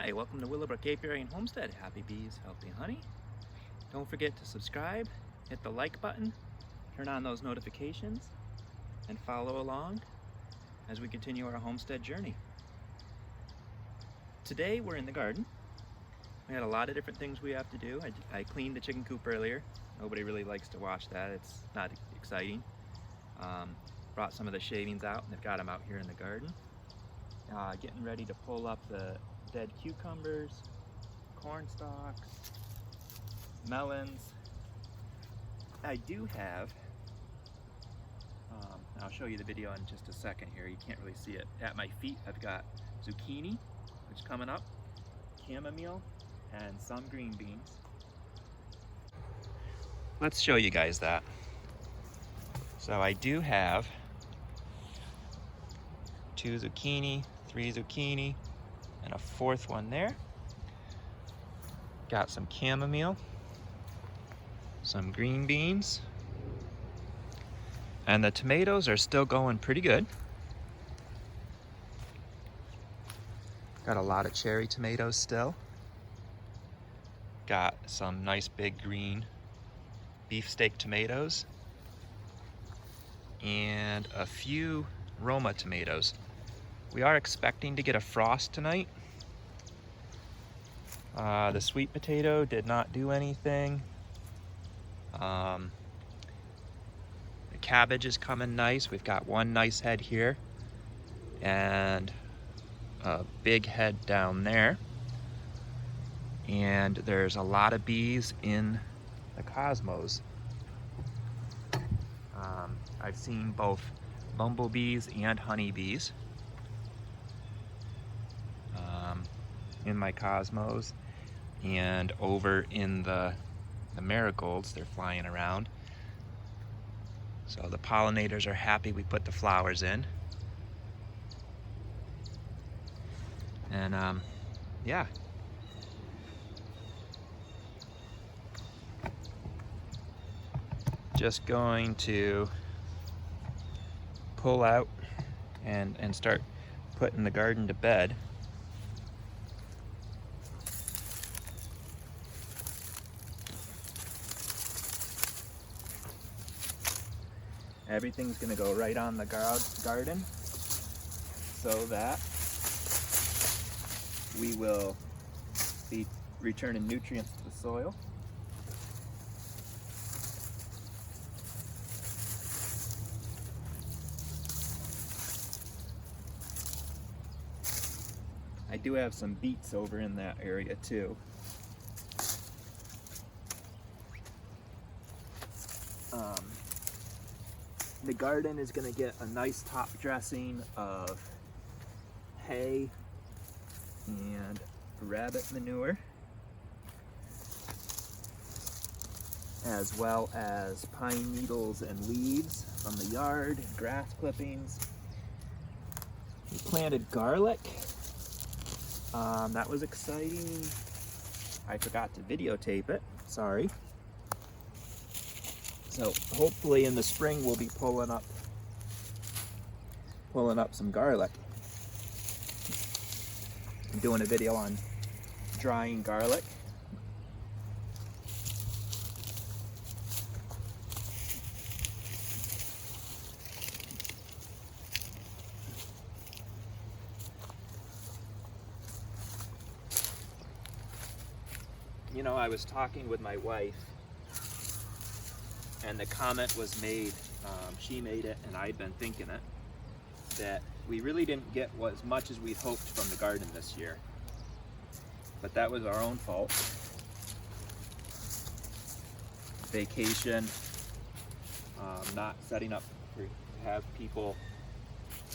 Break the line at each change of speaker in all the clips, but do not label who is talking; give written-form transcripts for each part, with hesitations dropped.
Hi, welcome to Willow, Brook, Apiary, and Homestead. Happy bees, healthy honey. Don't forget to subscribe, hit the like button, turn on those notifications, and follow along as we continue our homestead journey. Today we're in the garden. We had a lot of different things we have to do. I cleaned the chicken coop earlier. Nobody really likes to watch that. It's not exciting. Brought some of the shavings out and I've got them out here in the garden. Getting ready to pull up the dead cucumbers, corn stalks, melons. I do have, I'll show you the video in just a second here, you can't really see it. At my feet I've got zucchini, which is coming up, chamomile, and some green beans. Let's show you guys that. So I do have 2 zucchini, 3 zucchini, and a 4th one there. Got some chamomile, some green beans, and the tomatoes are still going pretty good. Got a lot of cherry tomatoes still. Got some nice big green beefsteak tomatoes and a few Roma tomatoes. We are expecting to get a frost tonight. The sweet potato did not do anything. The cabbage is coming nice. We've got one nice head here and a big head down there. And there's a lot of bees in the cosmos. I've seen both bumblebees and honeybees in my cosmos, and over in the marigolds, they're flying around. So the pollinators are happy we put the flowers in. And yeah. Just going to pull out and start putting the garden to bed. Everything's gonna go right on the garden so that we will be returning nutrients to the soil. I do have some beets over in that area too. The garden is going to get a nice top dressing of hay and rabbit manure, as well as pine needles and leaves from the yard, grass clippings. We planted garlic. That was exciting. I forgot to videotape it, sorry. So hopefully in the spring we'll be pulling up some garlic. I'm doing a video on drying garlic. You know, I was talking with my wife, and the comment was made, she made it and I'd been thinking it, that we really didn't get as much as we'd hoped from the garden this year. But that was our own fault. Vacation, not setting up to have people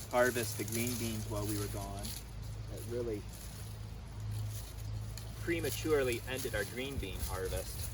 harvest the green beans while we were gone. It really prematurely ended our green bean harvest.